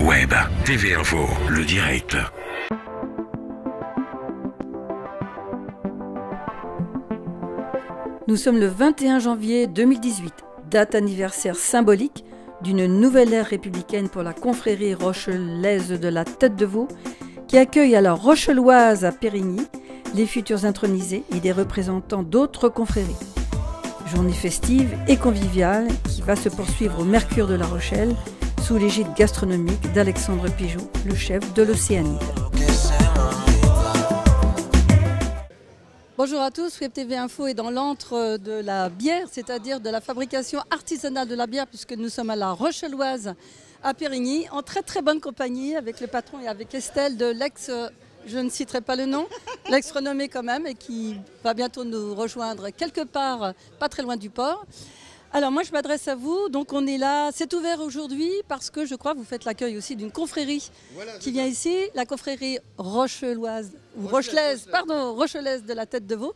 Web, TV Info, le direct. Nous sommes le 21 janvier 2018, date anniversaire symbolique d'une nouvelle ère républicaine pour la confrérie rochelaise de la Tête de Veau, qui accueille à la Rocheloise à Périgny les futurs intronisés et des représentants d'autres confréries. Journée festive et conviviale qui va se poursuivre au Mercure de La Rochelle sous l'égide gastronomique d'Alexandre Pigeot, le chef de l'Océanide. Bonjour à tous, Web TV Info est dans l'antre de la bière, c'est-à-dire de la fabrication artisanale de la bière, puisque nous sommes à la Rocheloise à Périgny, en très très bonne compagnie avec le patron et avec Estelle de l'ex, je ne citerai pas le nom, l'ex renommé quand même, et qui va bientôt nous rejoindre quelque part, pas très loin du port. Alors moi je m'adresse à vous, donc on est là, c'est ouvert aujourd'hui parce que je crois que vous faites l'accueil aussi d'une confrérie qui vient ici, la confrérie rochelaise de la Tête de Veau.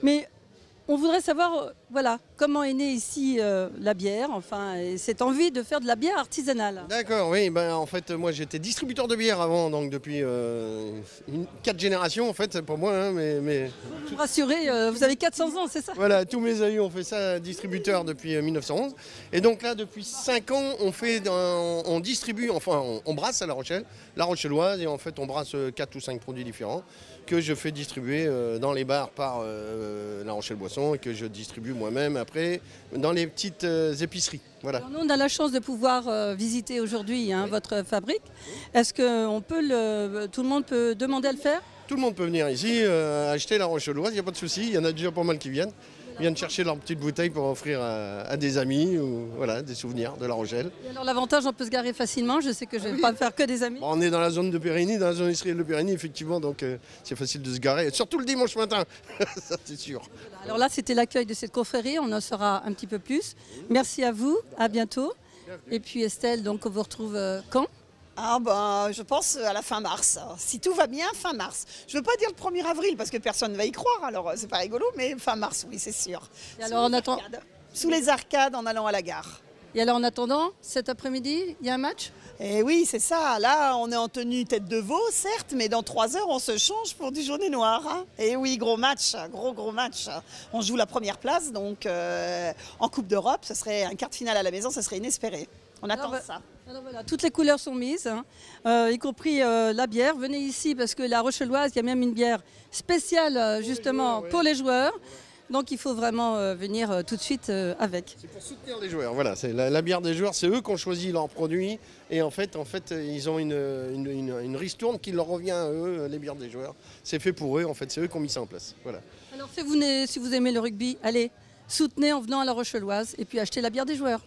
Mais on voudrait savoir comment est née ici la bière, et cette envie de faire de la bière artisanale. D'accord, oui, en fait moi j'étais distributeur de bière avant, donc depuis 4 générations en fait pour moi. Mais... Vous me rassurez, vous avez 400 ans, c'est ça? Voilà, tous mes aïeux ont fait ça, distributeur depuis 1911. Et donc là depuis 5 ans on distribue, on brasse à La Rochelle, la Rocheloise, et en fait on brasse 4 ou 5 produits différents que je fais distribuer dans les bars par La Rochelle Boisson et que je distribue moi-même après dans les petites épiceries. Voilà. Alors nous, on a la chance de pouvoir visiter aujourd'hui votre fabrique. Est-ce que tout le monde peut demander à le faire? Tout le monde peut venir ici acheter la Rocheloise, il n'y a pas de souci, il y en a déjà pas mal qui viennent. Ils viennent chercher leur petite bouteille pour offrir à des amis ou des souvenirs de La Rochelle. Et alors l'avantage, on peut se garer facilement, je sais que je ne vais pas faire que des amis. On est dans la zone de Périgny, dans la zone industrielle de Périgny effectivement, donc c'est facile de se garer, surtout le dimanche matin, ça c'est sûr. Voilà, alors là c'était l'accueil de cette confrérie, on en saura un petit peu plus. Merci à vous, à bientôt. Bienvenue. Et puis Estelle, donc on vous retrouve quand ? Je pense à la fin mars. Si tout va bien, fin mars. Je ne veux pas dire le 1er avril parce que personne ne va y croire, alors c'est pas rigolo, mais fin mars, oui, c'est sûr. Et alors on attend sous les arcades en allant à la gare. Et alors en attendant, cet après-midi, il y a un match ? Eh oui, c'est ça. Là, on est en tenue Tête de Veau, certes, mais dans 3 heures, on se change pour du jaune et noir. Et oui, gros match, gros match. On joue la première place, donc en Coupe d'Europe, ce serait un quart de finale à la maison, ce serait inespéré. On attend ça. Alors voilà, toutes les couleurs sont mises, y compris la bière. Venez ici parce que la Rocheloise, il y a même une bière spéciale justement pour les joueurs. Donc il faut vraiment venir tout de suite avec. C'est pour soutenir les joueurs, voilà. C'est la bière des joueurs, c'est eux qui ont choisi leurs produits. Et en fait ils ont une ristourne qui leur revient à eux, les bières des joueurs. C'est fait pour eux, en fait, c'est eux qui ont mis ça en place. Voilà. Alors si vous aimez le rugby, allez, soutenez en venant à la Rocheloise et puis achetez la bière des joueurs.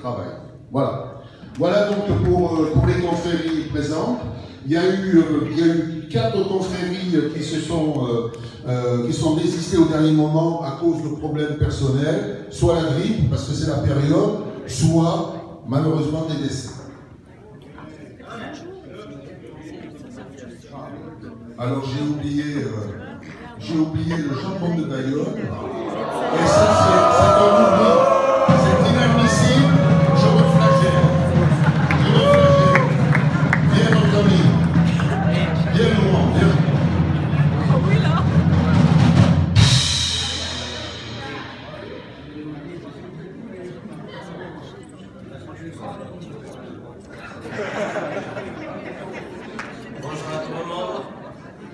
travail. Voilà. Voilà donc pour les confréries présentes. Il y a eu 4 confréries qui sont désistées au dernier moment à cause de problèmes personnels, soit la grippe, parce que c'est la période, soit malheureusement des décès. Alors j'ai oublié le jambon de Bayonne. Et ça c'est un oubli, c'est inadmissible. Je me flagelle. Viens notre ami. Viens Laurent, viens. Oui là. Bonjour à tout le monde.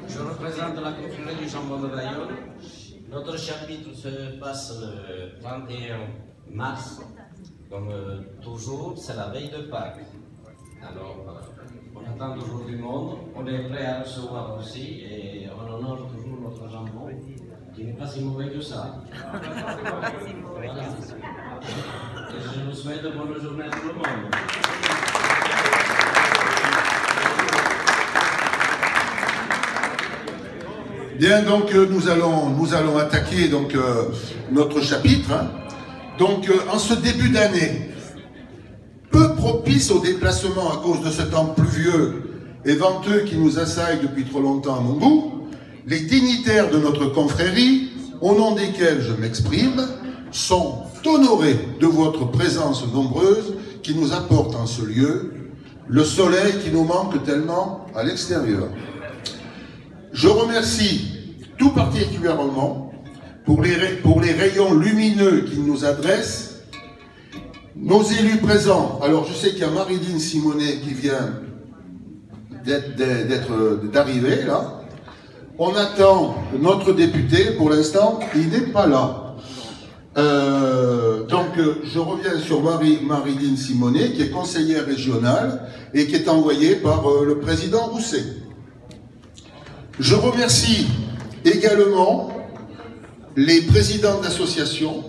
Je représente la confrérie du jambon de Bayonne. Notre chapitre se passe le 31 mars. Comme toujours, c'est la veille de Pâques. Alors, on attend toujours du monde. On est prêt à recevoir aussi et on honore toujours notre jambon, qui n'est pas si mauvais que ça. Voilà. Et je vous souhaite de bonne journée à tout le monde. Bien, donc nous allons attaquer donc notre chapitre. Hein. Donc en ce début d'année, peu propice au déplacement à cause de ce temps pluvieux et venteux qui nous assaille depuis trop longtemps à mon goût, les dignitaires de notre confrérie, au nom desquels je m'exprime, sont honorés de votre présence nombreuse qui nous apporte en ce lieu le soleil qui nous manque tellement à l'extérieur. Je remercie tout particulièrement pour les rayons lumineux qu'ils nous adressent, nos élus présents. Alors je sais qu'il y a Marilyn Simonet qui vient d'arriver là. On attend notre député, pour l'instant il n'est pas là. Donc je reviens sur Marilyn Simonet qui est conseillère régionale et qui est envoyée par le président Rousset. Je remercie également les présidents d'associations,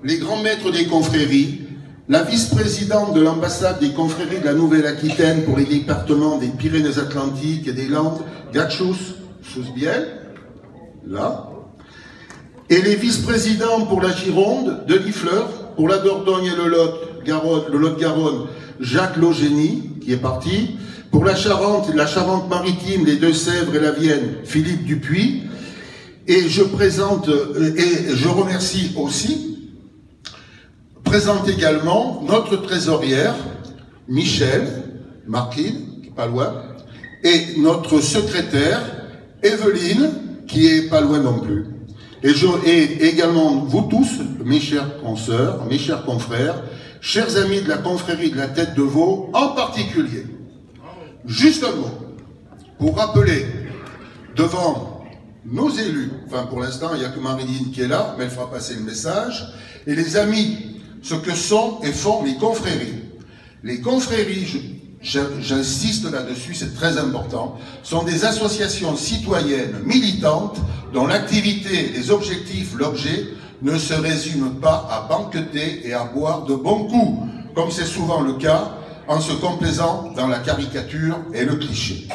les grands maîtres des confréries, la vice-présidente de l'ambassade des confréries de la Nouvelle-Aquitaine pour les départements des Pyrénées-Atlantiques et des Landes, Gatchous, Sousbiel, là, et les vice-présidents pour la Gironde, Denis Fleur, pour la Dordogne et le Lot-de-Garonne, Jacques Logénie, qui est parti, pour la Charente-Maritime, les Deux-Sèvres et la Vienne, Philippe Dupuis. Et je remercie aussi, présente également notre trésorière, Michel Marquine, qui n'est pas loin, et notre secrétaire, Evelyne, qui est pas loin non plus. Et également vous tous, mes chères consoeurs, mes chers confrères, chers amis de la confrérie de la Tête de Veau, en particulier. Juste un mot, pour rappeler devant nos élus, enfin pour l'instant il n'y a que Marilyn qui est là, mais elle fera passer le message, et les amis, ce que sont et font les confréries. Les confréries, j'insiste là-dessus, c'est très important, sont des associations citoyennes militantes dont l'activité, les objectifs, l'objet ne se résument pas à banqueter et à boire de bons coups, comme c'est souvent le cas, en se complaisant dans la caricature et le cliché.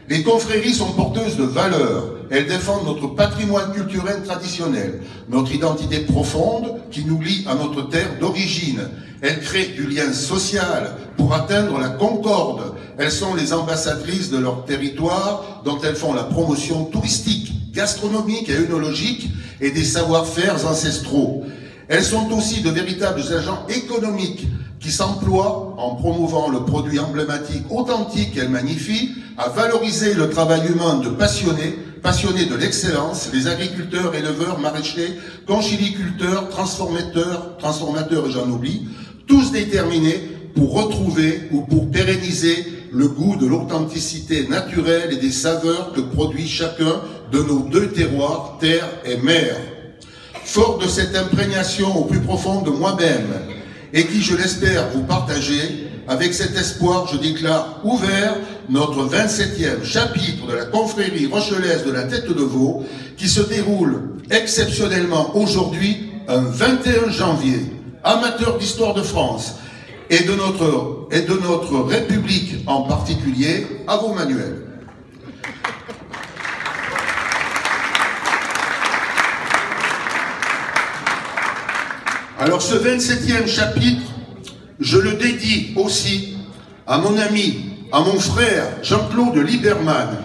Les confréries sont porteuses de valeurs. Elles défendent notre patrimoine culturel traditionnel, notre identité profonde qui nous lie à notre terre d'origine. Elles créent du lien social pour atteindre la concorde. Elles sont les ambassadrices de leur territoire dont elles font la promotion touristique, gastronomique et œnologique et des savoir-faire ancestraux. Elles sont aussi de véritables agents économiques qui s'emploient, en promouvant le produit emblématique, authentique et magnifique, à valoriser le travail humain de passionnés de l'excellence, les agriculteurs, éleveurs, maraîchers, conchiliculteurs, transformateurs et j'en oublie, tous déterminés pour retrouver ou pour pérenniser le goût de l'authenticité naturelle et des saveurs que produit chacun de nos deux terroirs, terre et mer. Fort de cette imprégnation au plus profond de moi-même, et qui, je l'espère, vous partagez, avec cet espoir, je déclare ouvert notre 27e chapitre de la confrérie rochelaise de la Tête de Veau, qui se déroule exceptionnellement aujourd'hui, un 21 janvier. Amateurs d'histoire de France, et de notre République en particulier. À vous, Manuel. Alors ce 27e chapitre, je le dédie aussi à mon ami, à mon frère Jean-Claude Lieberman,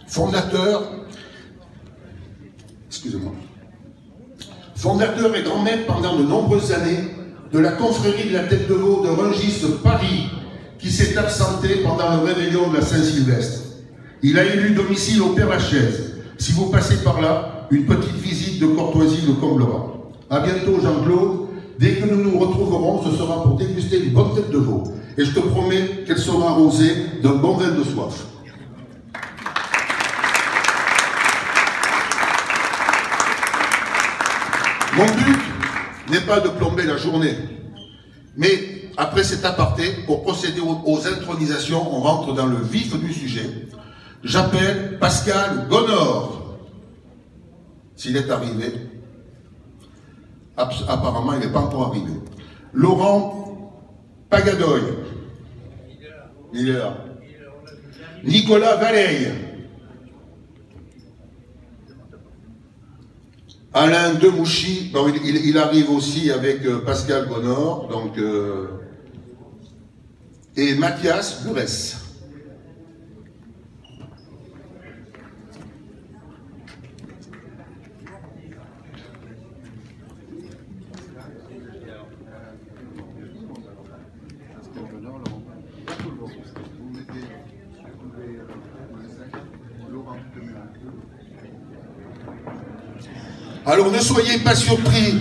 fondateur et grand maître pendant de nombreuses années de la confrérie de la Tête de Veau de Rungis Paris, qui s'est absenté pendant le réveillon de la Saint-Sylvestre. Il a élu domicile au Père-Lachaise. Si vous passez par là, une petite visite de courtoisie le comblera. À bientôt, Jean-Claude. Dès que nous nous retrouverons, ce sera pour déguster une bonne tête de veau. Et je te promets qu'elle sera arrosée d'un bon vin de soif. Mon but n'est pas de plomber la journée. Mais après cet aparté, pour procéder aux intronisations, on rentre dans le vif du sujet. J'appelle Pascal Gonor, s'il est arrivé. Apparemment, il n'est pas encore arrivé. Laurent Pagadoy, il est là. Nicolas Valleille, Alain Demouchy, bon, il arrive aussi avec Pascal Gonor, donc, et Mathias Burès. Alors ne soyez pas surpris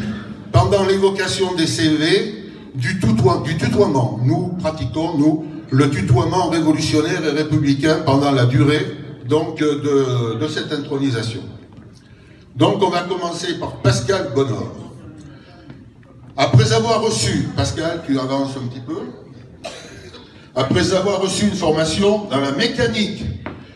pendant l'évocation des CV du tutoiement. Nous pratiquons, nous, le tutoiement révolutionnaire et républicain pendant la durée donc, de cette intronisation. Donc on va commencer par Pascal Gonor. Après avoir reçu, Pascal, tu avances un petit peu. Après avoir reçu une formation dans la mécanique,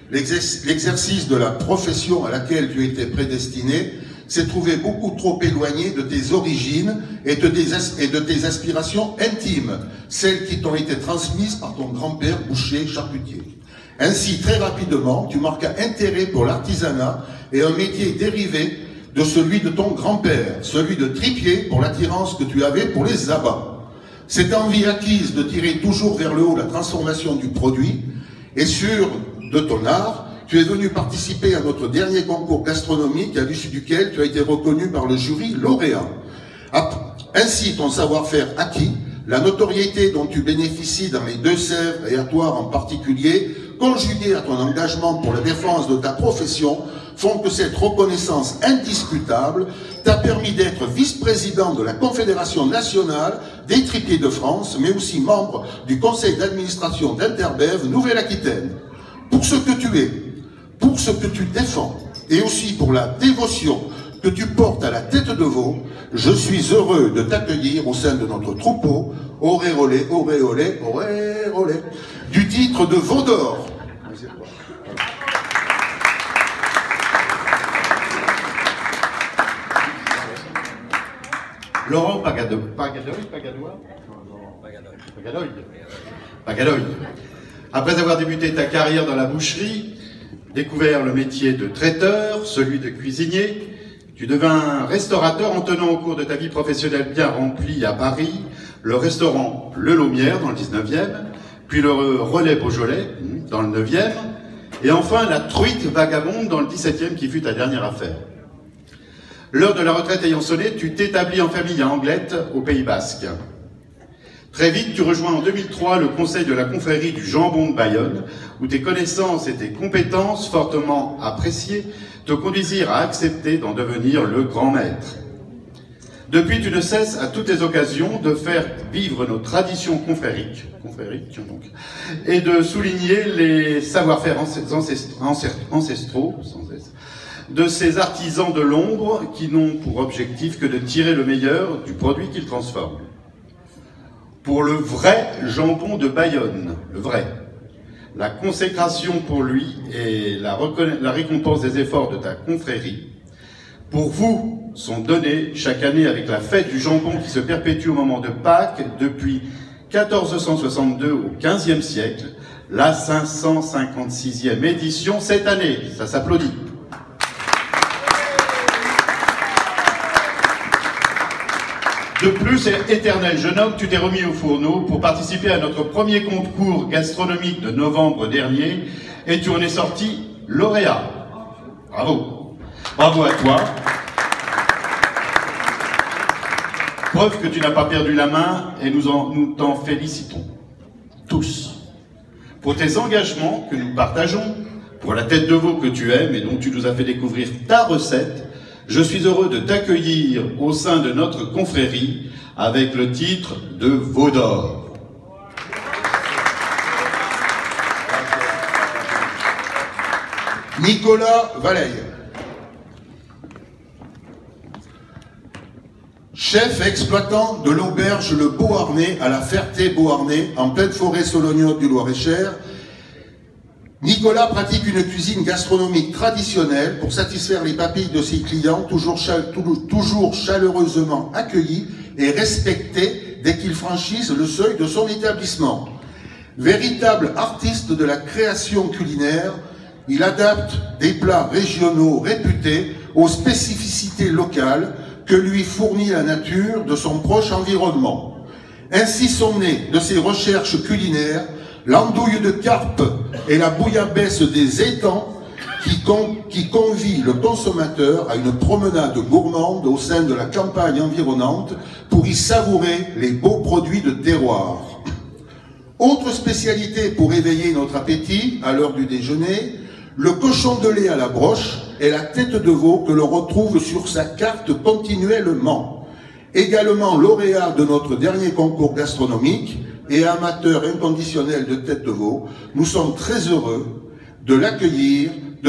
l'exercice de la profession à laquelle tu étais prédestiné s'est trouvé beaucoup trop éloigné de tes origines et de tes aspirations intimes, celles qui t'ont été transmises par ton grand-père boucher charcutier. Ainsi, très rapidement, tu marques un intérêt pour l'artisanat et un métier dérivé de celui de ton grand-père, celui de tripier pour l'attirance que tu avais pour les abats. Cette envie acquise de tirer toujours vers le haut la transformation du produit est sûre de ton art. Tu es venu participer à notre dernier concours gastronomique à l'issue duquel tu as été reconnu par le jury lauréat. Ainsi, ton savoir-faire acquis, la notoriété dont tu bénéficies dans les Deux-Sèvres et à Thouars en particulier, conjuguée à ton engagement pour la défense de ta profession, font que cette reconnaissance indiscutable t'a permis d'être vice-président de la Confédération nationale des tripiers de France, mais aussi membre du conseil d'administration d'Interbev Nouvelle-Aquitaine. Pour ce que tu es, pour ce que tu défends, et aussi pour la dévotion que tu portes à la tête de veau, je suis heureux de t'accueillir au sein de notre troupeau, auréolé, auréolé, auréolé, du titre de veau d'or. Laurent Pagadoy. Après avoir débuté ta carrière dans la boucherie, découvert le métier de traiteur, celui de cuisinier, tu devins restaurateur en tenant au cours de ta vie professionnelle bien remplie à Paris, le restaurant Le Laumière dans le 19e, puis le Relais Beaujolais dans le 9e, et enfin la Truite Vagabonde dans le 17e qui fut ta dernière affaire. L'heure de la retraite ayant sonné, tu t'établis en famille à Anglette, au Pays Basque. Très vite, tu rejoins en 2003 le conseil de la confrérie du jambon de Bayonne, où tes connaissances et tes compétences fortement appréciées te conduisirent à accepter d'en devenir le grand maître. Depuis, tu ne cesses à toutes les occasions de faire vivre nos traditions confrériques donc, et de souligner les savoir-faire ancestraux, de ces artisans de l'ombre qui n'ont pour objectif que de tirer le meilleur du produit qu'ils transforment. Pour le vrai jambon de Bayonne, le vrai, la consécration pour lui et la récompense des efforts de ta confrérie. Pour vous, sont donnés chaque année avec la fête du jambon qui se perpétue au moment de Pâques depuis 1462 au XVe siècle, la 556e édition cette année. Ça s'applaudit. De plus, éternel jeune homme, tu t'es remis au fourneau pour participer à notre premier concours gastronomique de novembre dernier et tu en es sorti lauréat. Bravo. Bravo à toi. Preuve que tu n'as pas perdu la main et nous t'en félicitons. Tous. Pour tes engagements que nous partageons, pour la tête de veau que tu aimes et dont tu nous as fait découvrir ta recette, je suis heureux de t'accueillir au sein de notre confrérie avec le titre de veau d'or. Nicolas Valleille. Chef et exploitant de l'auberge Le Beauharnais à la Ferté-Beauharnais, en pleine forêt solognote du Loir-et-Cher, Nicolas pratique une cuisine gastronomique traditionnelle pour satisfaire les papilles de ses clients, toujours chaleureusement accueillis et respectés dès qu'ils franchissent le seuil de son établissement. Véritable artiste de la création culinaire, il adapte des plats régionaux réputés aux spécificités locales que lui fournit la nature de son proche environnement. Ainsi sont nées de ses recherches culinaires l'andouille de carpe et la bouillabaisse des étangs qui convie le consommateur à une promenade gourmande au sein de la campagne environnante pour y savourer les beaux produits de terroir. Autre spécialité pour éveiller notre appétit à l'heure du déjeuner, le cochon de lait à la broche et la tête de veau que l'on retrouve sur sa carte continuellement. Également lauréat de notre dernier concours gastronomique et amateur inconditionnel de tête de veau, nous sommes très heureux de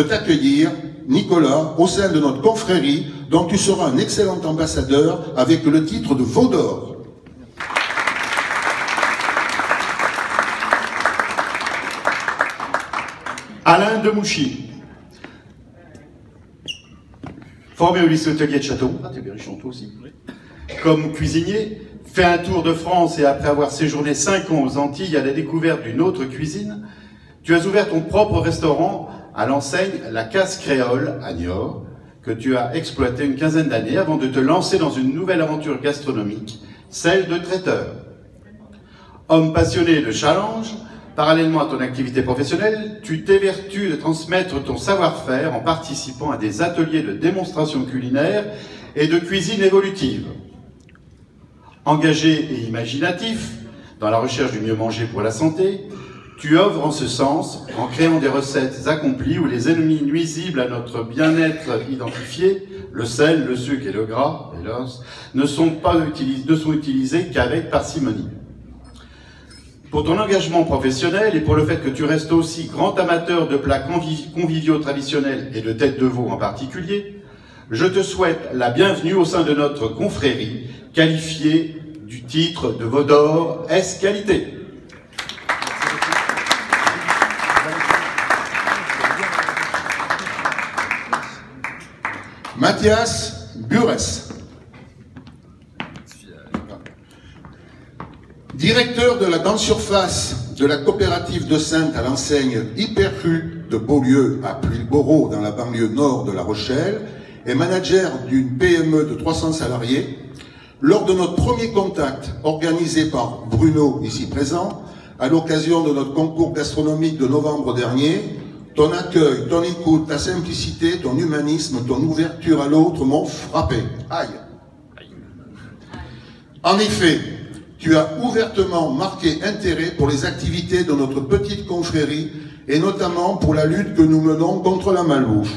t'accueillir, Nicolas, au sein de notre confrérie, dont tu seras un excellent ambassadeur avec le titre de veau d'or. Alain Demouchy. Formé au lycée hôtelier de Château, t'es berrichon toi aussi. Comme cuisinier, fait un tour de France et après avoir séjourné 5 ans aux Antilles à la découverte d'une autre cuisine, tu as ouvert ton propre restaurant à l'enseigne La Casse Créole à Niort, que tu as exploité une quinzaine d'années avant de te lancer dans une nouvelle aventure gastronomique, celle de traiteur. Homme passionné de challenge, parallèlement à ton activité professionnelle, tu t'évertues de transmettre ton savoir-faire en participant à des ateliers de démonstration culinaire et de cuisine évolutive. Engagé et imaginatif dans la recherche du mieux manger pour la santé, tu œuvres en ce sens en créant des recettes accomplies où les ennemis nuisibles à notre bien-être identifiés, le sel, le sucre et le gras, hélas, ne sont utilisés qu'avec parcimonie. Pour ton engagement professionnel et pour le fait que tu restes aussi grand amateur de plats conviviaux traditionnels et de tête de veau en particulier, je te souhaite la bienvenue au sein de notre confrérie, qualifiée du titre de veau d'or S qualité. Mathias Burès. Directeur de la grande surface de la coopérative de Saintes à l'enseigne Hypercru de Beaulieu à Plouilly-Boreau dans la banlieue nord de La Rochelle et manager d'une PME de 300 salariés, lors de notre premier contact organisé par Bruno, ici présent, à l'occasion de notre concours gastronomique de novembre dernier, ton accueil, ton écoute, ta simplicité, ton humanisme, ton ouverture à l'autre m'ont frappé. Aïe. En effet, tu as ouvertement marqué intérêt pour les activités de notre petite confrérie et notamment pour la lutte que nous menons contre la malbouffe.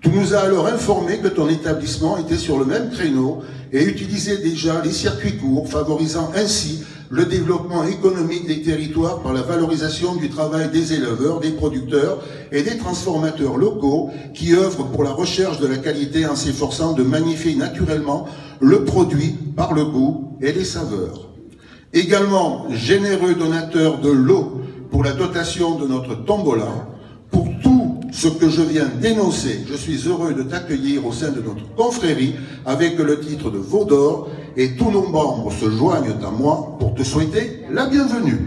Tu nous as alors informé que ton établissement était sur le même créneau et utilisait déjà les circuits courts, favorisant ainsi le développement économique des territoires par la valorisation du travail des éleveurs, des producteurs et des transformateurs locaux qui œuvrent pour la recherche de la qualité en s'efforçant de magnifier naturellement le produit par le goût et les saveurs. Également généreux donateur de l'eau pour la dotation de notre tombola, pour tous ce que je viens d'énoncer, je suis heureux de t'accueillir au sein de notre confrérie avec le titre de veau d'or et tous nos membres se joignent à moi pour te souhaiter la bienvenue.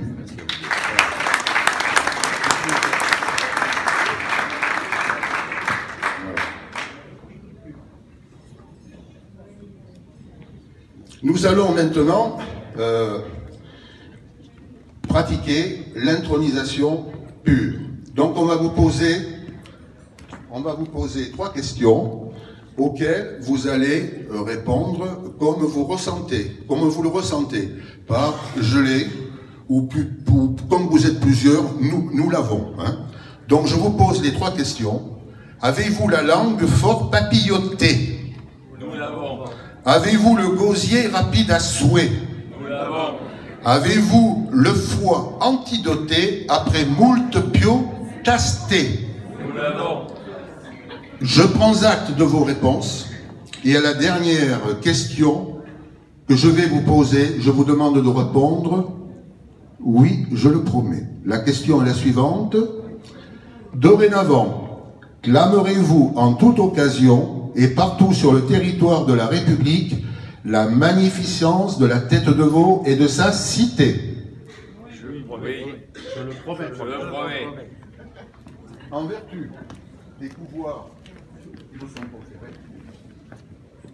Nous allons maintenant pratiquer l'intronisation pure. Donc on va vous poser 3 questions auxquelles vous allez répondre comme vous le ressentez, par je l'ai ou comme vous êtes plusieurs, nous l'avons. Hein. Donc je vous pose les 3 questions. Avez-vous la langue fort papillotée? Nous l'avons. Avez-vous le gosier rapide à souhait? Nous l'avons. Avez-vous le foie antidoté après moult pio tasté? Nous l'avons. Je prends acte de vos réponses et à la dernière question que je vais vous poser, je vous demande de répondre oui, je le promets. La question est la suivante. Dorénavant, clamerez-vous en toute occasion et partout sur le territoire de la République la magnificence de la tête de veau et de sa cité? Je le promets. Je le promets. Je le promets. En vertu des pouvoirs qui me sont conférés,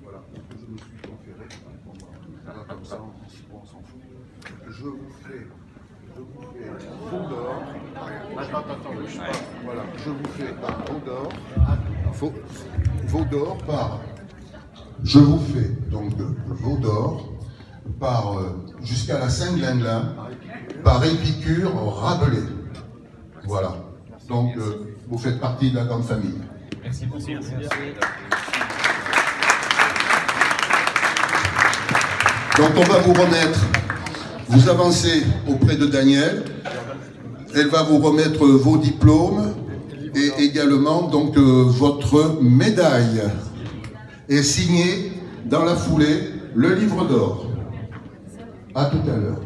voilà, que je me suis conféré, ça va comme ça, on s'en fout. Je vous fais veau d'or. Attends, je sais pas. Voilà, je vous fais un veau d'or par. Je vous fais donc veau d'or par jusqu'à la Saint-Glinglin par Épicure Rabelais. Voilà. Donc vous faites partie de la grande famille. Merci beaucoup. Merci. Donc on va vous remettre, vous avancez auprès de Daniel, elle va vous remettre vos diplômes et également donc votre médaille. Et signé dans la foulée le livre d'or. À tout à l'heure.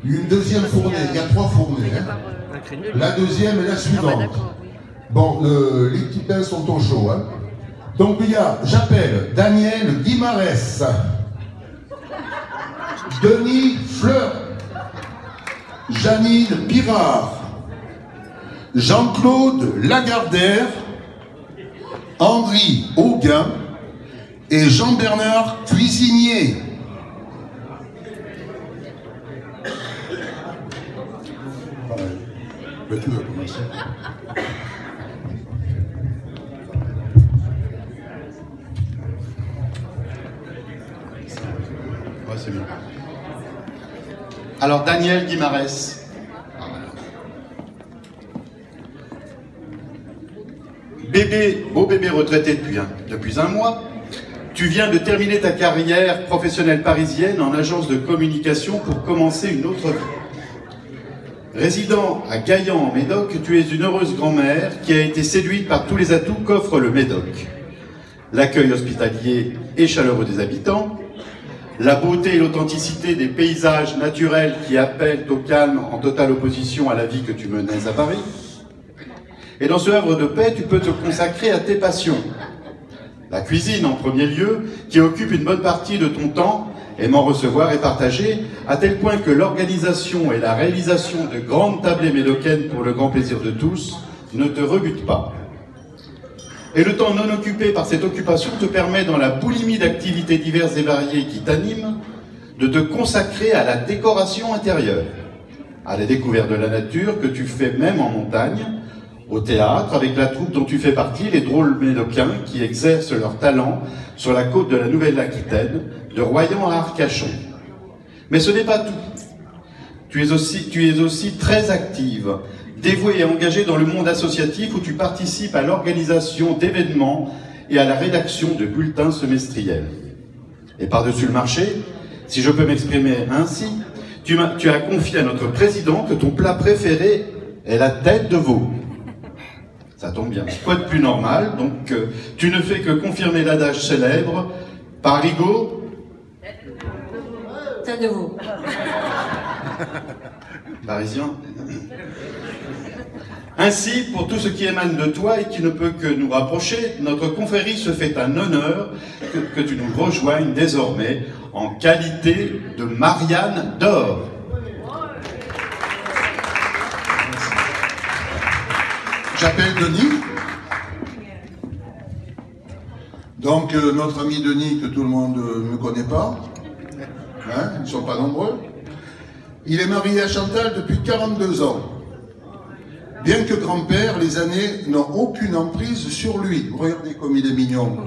Une deuxième fournée, il y a 3 fournées. Hein. La deuxième est la suivante. Bon, les petits pains sont au chaud. Hein. Donc il y a, j'appelle Daniel Guimarès, Denis Fleur, Janine Pirard, Jean-Claude Lagardère, Henri Auguin et Jean-Bernard Cuisinier. Mais tu veux commencer. Ouais, c'est bien. Alors, Daniel Guimarès. Beau bébé retraité depuis un mois, tu viens de terminer ta carrière professionnelle parisienne en agence de communication pour commencer une autre vie. Résidant à Gaillan en Médoc, tu es une heureuse grand-mère qui a été séduite par tous les atouts qu'offre le Médoc. L'accueil hospitalier et chaleureux des habitants, la beauté et l'authenticité des paysages naturels qui appellent au calme en totale opposition à la vie que tu menais à Paris. Et dans ce havre de paix, tu peux te consacrer à tes passions. La cuisine en premier lieu, qui occupe une bonne partie de ton temps, aimant recevoir et partager, à tel point que l'organisation et la réalisation de grandes tablées médocaines pour le grand plaisir de tous ne te rebutent pas. Et le temps non occupé par cette occupation te permet, dans la boulimie d'activités diverses et variées qui t'animent, de te consacrer à la décoration intérieure, à la découverte de la nature que tu fais même en montagne, au théâtre avec la troupe dont tu fais partie, les drôles médocains qui exercent leur talent sur la côte de la Nouvelle-Aquitaine, de Royan à Arcachon. Mais ce n'est pas tout. Tu es aussi très active, dévouée et engagée dans le monde associatif où tu participes à l'organisation d'événements et à la rédaction de bulletins semestriels. Et par-dessus le marché, si je peux m'exprimer ainsi, tu as confié à notre président que ton plat préféré est la tête de veau. Ça tombe bien. Quoi de plus normal? Donc, tu ne fais que confirmer l'adage célèbre, parigot. Tête de veau. Parisien. Ainsi, pour tout ce qui émane de toi et qui ne peut que nous rapprocher, notre confrérie se fait un honneur que tu nous rejoignes désormais en qualité de Marianne d'Or. J'appelle Denis. Donc notre ami Denis, que tout le monde ne connaît pas, hein, ils ne sont pas nombreux. Il est marié à Chantal depuis 42 ans. Bien que grand-père, les années n'ont aucune emprise sur lui. Regardez comme il est mignon.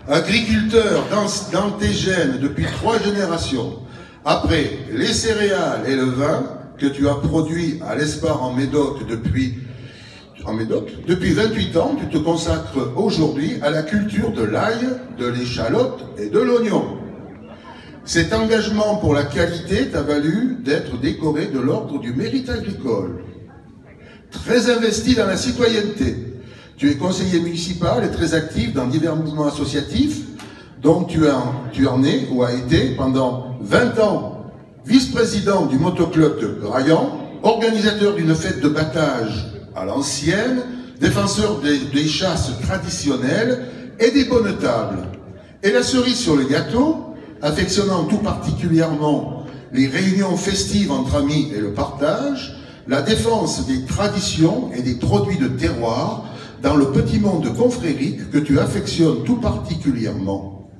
Agriculteur dans tes gènes depuis 3 générations. Après les céréales et le vin que tu as produit à l'Espar en Médoc depuis 28 ans, tu te consacres aujourd'hui à la culture de l'ail, de l'échalote et de l'oignon. Cet engagement pour la qualité t'a valu d'être décoré de l'ordre du mérite agricole. Très investi dans la citoyenneté, tu es conseiller municipal et très actif dans divers mouvements associatifs, dont tu en es ou as été pendant 20 ans vice-président du motoclub de Graillan, organisateur d'une fête de battage à l'ancienne, défenseur des chasses traditionnelles et des bonnes tables. Et la cerise sur le gâteau, affectionnant tout particulièrement les réunions festives entre amis et le partage, la défense des traditions et des produits de terroir dans le petit monde confrérique que tu affectionnes tout particulièrement.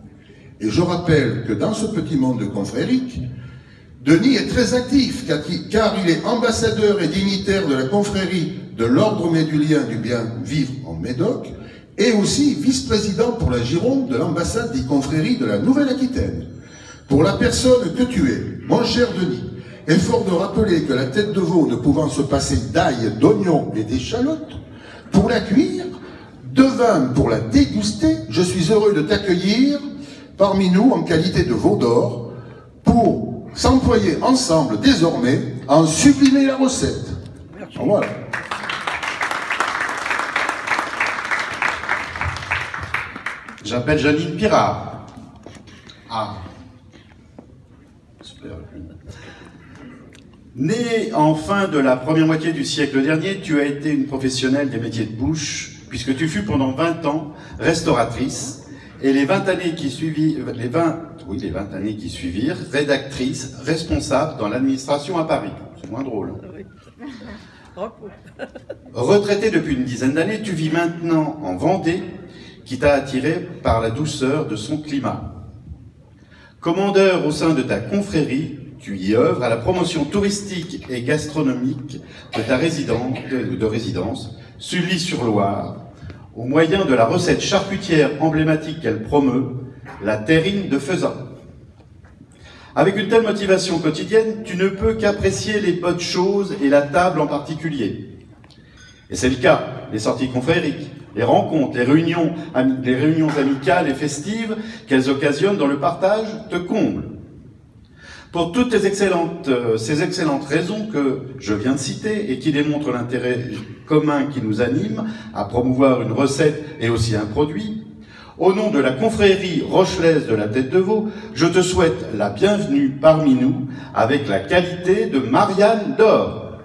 Et je rappelle que dans ce petit monde confrérique, Denis est très actif car il est ambassadeur et dignitaire de la confrérie de l'Ordre médulien du bien vivre en Médoc et aussi vice-président pour la Gironde de l'ambassade des confréries de la Nouvelle-Aquitaine. Pour la personne que tu es, mon cher Denis, est fort de rappeler que la tête de veau ne pouvant se passer d'ail, d'oignon et d'échalote, pour la cuire, de vin pour la déguster, je suis heureux de t'accueillir parmi nous en qualité de veau d'or pour s'employer ensemble désormais à en sublimer la recette. Voilà. J'appelle Janine Pirard. Ah. Super. Née en fin de la première moitié du siècle dernier, tu as été une professionnelle des métiers de bouche, puisque tu fus pendant 20 ans restauratrice, et les 20 années qui suivirent, rédactrice, responsable dans l'administration à Paris. C'est moins drôle. Hein. Retraitée depuis une dizaine d'années, tu vis maintenant en Vendée, qui t'a attiré par la douceur de son climat. Commandeur au sein de ta confrérie, tu y œuvres à la promotion touristique et gastronomique de ta résidence, Sully-sur-Loire, au moyen de la recette charcutière emblématique qu'elle promeut, la terrine de faisan. Avec une telle motivation quotidienne, tu ne peux qu'apprécier les bonnes choses et la table en particulier. Et c'est le cas, les sorties confrériques, les rencontres, les réunions amicales et festives qu'elles occasionnent dans le partage te comblent. Pour toutes ces excellentes raisons que je viens de citer et qui démontrent l'intérêt commun qui nous anime à promouvoir une recette et aussi un produit, au nom de la confrérie rochelaise de la Tête de Veau, je te souhaite la bienvenue parmi nous avec la qualité de Marianne d'Or.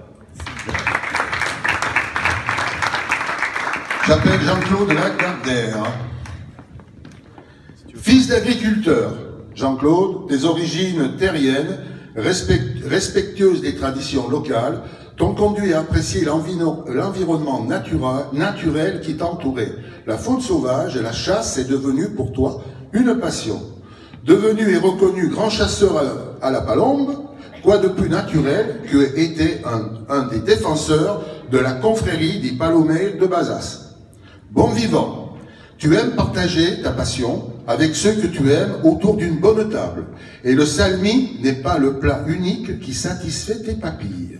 J'appelle Jean-Claude Lagardère. Fils d'agriculteur, Jean-Claude, des origines terriennes, respectueuses des traditions locales, t'ont conduit à apprécier l'environnement naturel qui t'entourait. La faune sauvage et la chasse est devenue pour toi une passion. Devenu et reconnu grand chasseur à la palombe, quoi de plus naturel que était un des défenseurs de la confrérie des Palomés de Bazas. Bon vivant, tu aimes partager ta passion avec ceux que tu aimes autour d'une bonne table. Et le salmi n'est pas le plat unique qui satisfait tes papilles.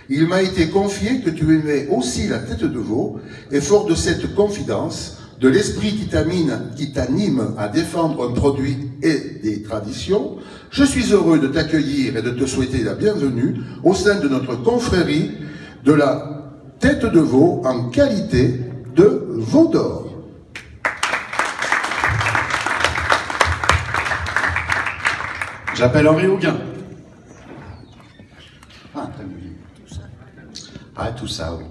Il m'a été confié que tu aimais aussi la tête de veau, et fort de cette confidence, de l'esprit qui t'anime à défendre un produit et des traditions, je suis heureux de t'accueillir et de te souhaiter la bienvenue au sein de notre confrérie de la tête de veau en qualité de veau d'or. J'appelle Henri Auguin. Tout ça, oui.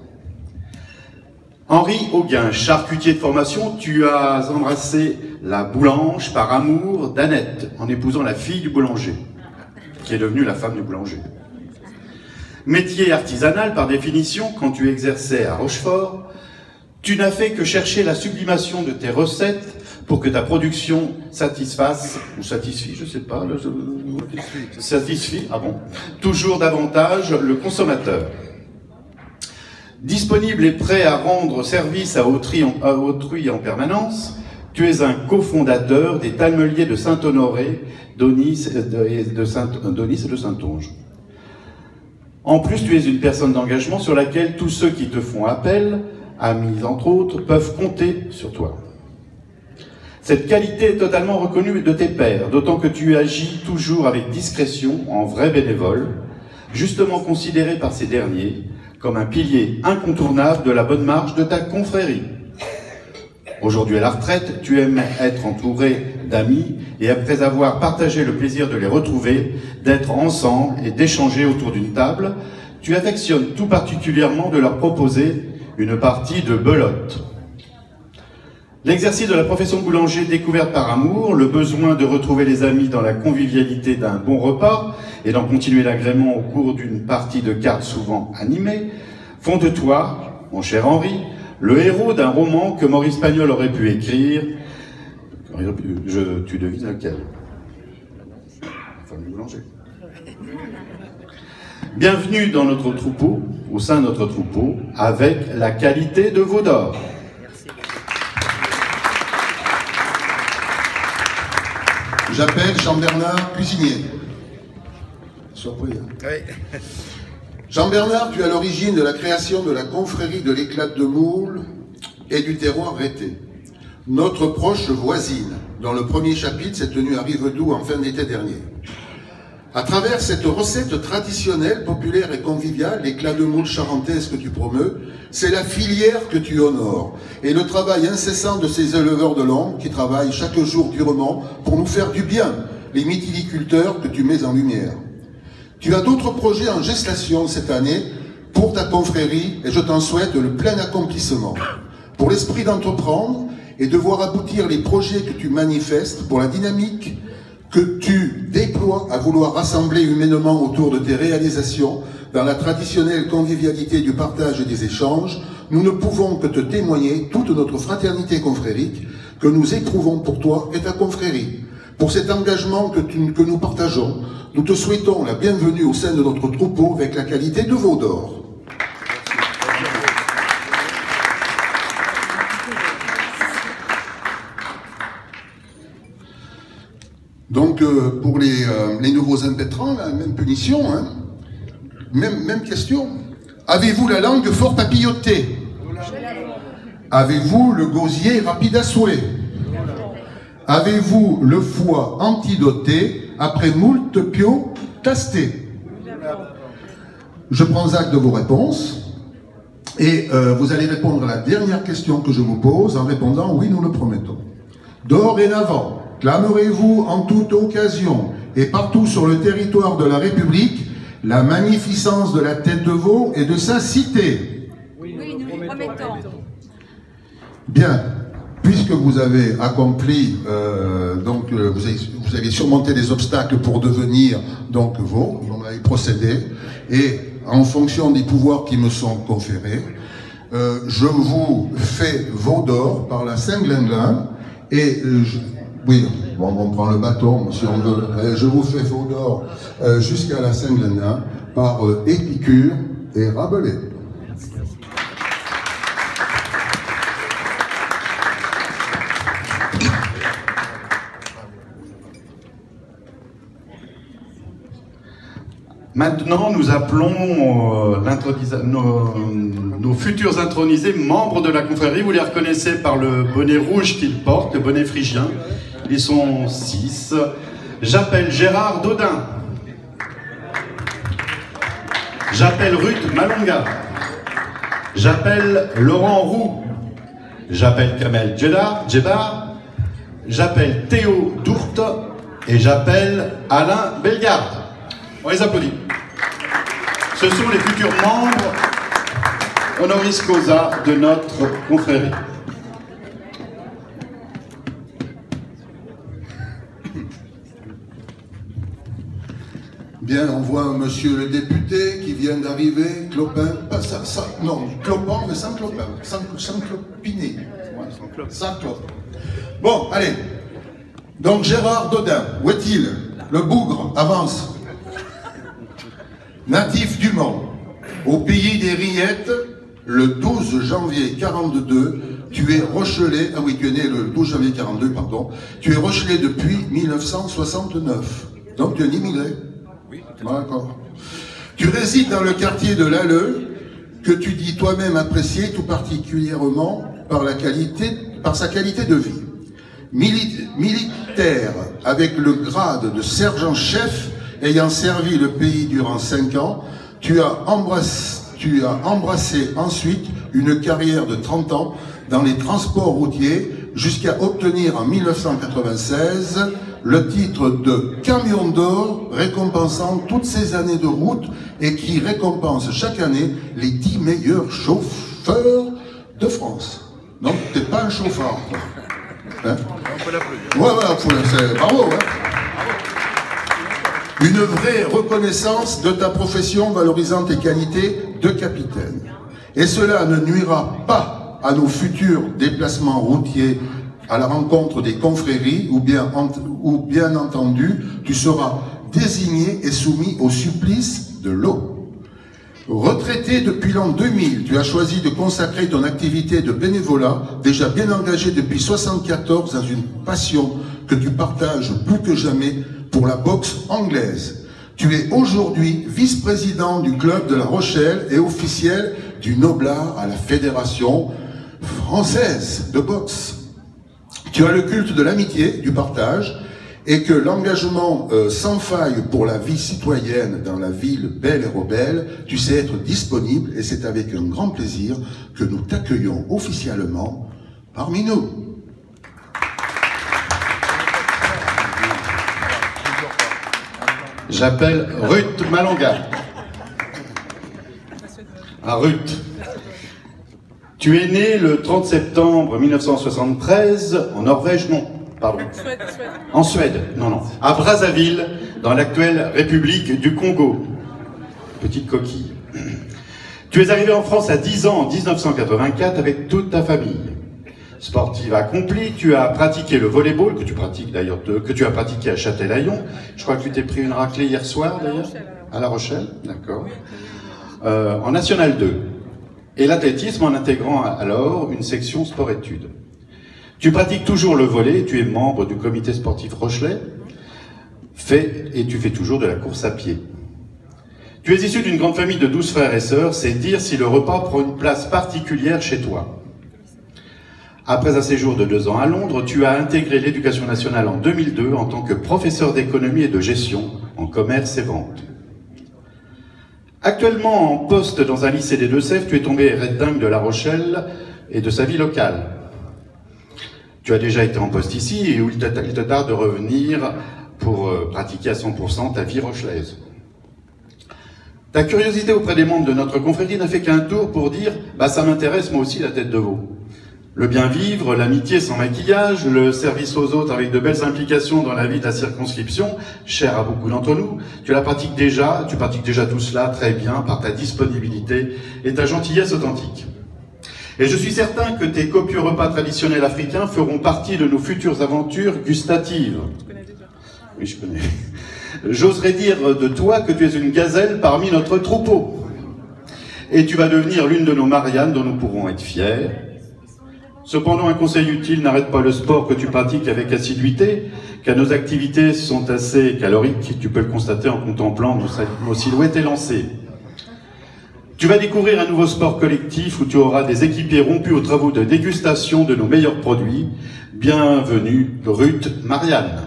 Henri Auguin, charcutier de formation, tu as embrassé la boulange par amour d'Annette, en épousant la fille du boulanger, qui est devenue la femme du boulanger. Métier artisanal par définition, quand tu exerçais à Rochefort, tu n'as fait que chercher la sublimation de tes recettes pour que ta production satisfasse, ou satisfie, je sais pas, satisfie, ah bon, toujours davantage le consommateur. Disponible et prêt à rendre service à autrui en permanence, tu es un cofondateur des Talmeliers de Saint-Honoré, d'Onis et de Saintonge. En plus, tu es une personne d'engagement sur laquelle tous ceux qui te font appel, amis entre autres, peuvent compter sur toi. Cette qualité est totalement reconnue de tes pairs, d'autant que tu agis toujours avec discrétion, en vrai bénévole, justement considéré par ces derniers comme un pilier incontournable de la bonne marche de ta confrérie. Aujourd'hui à la retraite, tu aimes être entouré d'amis et après avoir partagé le plaisir de les retrouver, d'être ensemble et d'échanger autour d'une table, tu affectionnes tout particulièrement de leur proposer une partie de belote. L'exercice de la profession de boulanger découverte par amour, le besoin de retrouver les amis dans la convivialité d'un bon repas et d'en continuer l'agrément au cours d'une partie de cartes souvent animée, font de toi, mon cher Henri, le héros d'un roman que Maurice Pagnol aurait pu écrire. Tu devines lequel? La femme du boulanger. Bienvenue dans notre troupeau, au sein de notre troupeau, avec la qualité de veau d'or. J'appelle Jean-Bernard Cuisinier. Surpris, hein? Oui. Jean-Bernard, tu es à l'origine de la création de la confrérie de l'éclat de moule et du terroir rété. Notre proche voisine, dont le premier chapitre s'est tenu à Rivedoux en fin d'été dernier. À travers cette recette traditionnelle, populaire et conviviale, l'éclat de moule charentaise que tu promeus, c'est la filière que tu honores et le travail incessant de ces éleveurs de l'ombre qui travaillent chaque jour durement pour nous faire du bien, les mytiliculteurs que tu mets en lumière. Tu as d'autres projets en gestation cette année pour ta confrérie et je t'en souhaite le plein accomplissement. Pour l'esprit d'entreprendre et de voir aboutir les projets que tu manifestes, pour la dynamique que tu déploies à vouloir rassembler humainement autour de tes réalisations dans la traditionnelle convivialité du partage et des échanges, nous ne pouvons que te témoigner toute notre fraternité confrérique que nous éprouvons pour toi et ta confrérie. Pour cet engagement que nous partageons, nous te souhaitons la bienvenue au sein de notre troupeau avec la qualité de veau d'or. Donc, pour les nouveaux impétrants, la même punition, hein, même question. Avez-vous la langue fort papillotée? Avez-vous le gosier rapide à souhait? Avez-vous le foie antidoté après moult pio tasté? Je prends acte de vos réponses et vous allez répondre à la dernière question que je vous pose en répondant oui, nous le promettons. Dorénavant, clamerez-vous en toute occasion et partout sur le territoire de la République la magnificence de la tête de veau et de sa cité? Oui, nous le promettons. Bien, puisque vous avez accompli, vous avez surmonté des obstacles pour devenir donc veau, vous en avez procédé, et en fonction des pouvoirs qui me sont conférés, je vous fais veau d'or par la Saint-Glinglin, et oui, bon, on prend le bâton si on veut. Je vous fais veau d'or jusqu'à la Saint-Glinglin par Épicure et Rabelais. Maintenant, nous appelons nos futurs intronisés membres de la confrérie. Vous les reconnaissez par le bonnet rouge qu'ils portent, le bonnet phrygien. Ils sont 6. J'appelle Gérard Daudin. J'appelle Ruth Malonga. J'appelle Laurent Roux. J'appelle Kamel Djebar. J'appelle Théo Dourte. Et j'appelle Alain Bellegarde. On les applaudit. Ce sont les futurs membres honoris causa de notre confrérie. Bien, on voit un monsieur le député qui vient d'arriver, Clopin, non, Clopin, mais sans Clopin, sans clopiner. Sans clope. Bon, allez. Donc Gérard Dodin, où est-il? Le bougre, avance. Natif du Mans, au pays des Rillettes, le 12 janvier 42, tu es Rochelais, ah oui, tu es né le 12 janvier 42, pardon, tu es Rochelais depuis 1969. Donc tu es un immigré. Oui. D'accord. Tu résides dans le quartier de l'Alleux, que tu dis toi-même apprécier tout particulièrement par sa qualité de vie. Militaire avec le grade de sergent-chef ayant servi le pays durant 5 ans, tu as embrassé ensuite une carrière de 30 ans dans les transports routiers jusqu'à obtenir en 1996 le titre de camion d'or récompensant toutes ces années de route et qui récompense chaque année les 10 meilleurs chauffeurs de France. Donc, t'es pas un chauffeur, toi. Hein? On peut l'applaudir. Bravo, hein? Une vraie reconnaissance de ta profession valorisant tes qualités de capitaine. Et cela ne nuira pas à nos futurs déplacements routiers à la rencontre des confréries ou bien entendu, tu seras désigné et soumis au supplice de l'eau. Retraité depuis l'an 2000, tu as choisi de consacrer ton activité de bénévolat, déjà bien engagé depuis 1974 dans une passion que tu partages plus que jamais pour la boxe anglaise. Tu es aujourd'hui vice-président du club de La Rochelle et officiel du Noblard à la Fédération française de boxe. Tu as le culte de l'amitié, du partage, et que l'engagement sans faille pour la vie citoyenne dans la ville belle et rebelle, tu sais être disponible, et c'est avec un grand plaisir que nous t'accueillons officiellement parmi nous. J'appelle Ruth Malonga. Ah, Ruth. Tu es né le 30 septembre 1973 en Norvège, non, pardon. En Suède, non. À Brazzaville, dans l'actuelle République du Congo. Petite coquille. Tu es arrivé en France à 10 ans en 1984 avec toute ta famille. Sportive accomplie, tu as pratiqué le volleyball, que tu pratiques d'ailleurs, que tu as pratiqué à Châtelaillon. Je crois que tu t'es pris une raclée hier soir d'ailleurs. À La Rochelle, d'accord. En National 2. Et l'athlétisme en intégrant alors une section sport-études. Tu pratiques toujours le volley, tu es membre du comité sportif Rochelais, et tu fais toujours de la course à pied. Tu es issu d'une grande famille de 12 frères et sœurs, c'est dire si le repas prend une place particulière chez toi. Après un séjour de 2 ans à Londres, tu as intégré l'éducation nationale en 2002 en tant que professeur d'économie et de gestion en commerce et vente. Actuellement en poste dans un lycée des Deux-Sèvres, tu es tombé dingue de La Rochelle et de sa vie locale. Tu as déjà été en poste ici et où il te tarde de revenir pour pratiquer à 100% ta vie rochelaise. Ta curiosité auprès des membres de notre confrérie n'a fait qu'un tour pour dire « bah ça m'intéresse moi aussi la tête de veau ». Le bien vivre, l'amitié sans maquillage, le service aux autres avec de belles implications dans la vie de la circonscription, cher à beaucoup d'entre nous, tu pratiques déjà tout cela très bien par ta disponibilité et ta gentillesse authentique. Et je suis certain que tes copieux repas traditionnels africains feront partie de nos futures aventures gustatives. Tu connais déjà? Oui, je connais. J'oserais dire de toi que tu es une gazelle parmi notre troupeau. Et tu vas devenir l'une de nos Mariannes dont nous pourrons être fiers. Cependant, un conseil utile, n'arrête pas le sport que tu pratiques avec assiduité, car nos activités sont assez caloriques, tu peux le constater en contemplant nos silhouettes élancées. Tu vas découvrir un nouveau sport collectif où tu auras des équipiers rompus aux travaux de dégustation de nos meilleurs produits. Bienvenue, Ruth Marianne.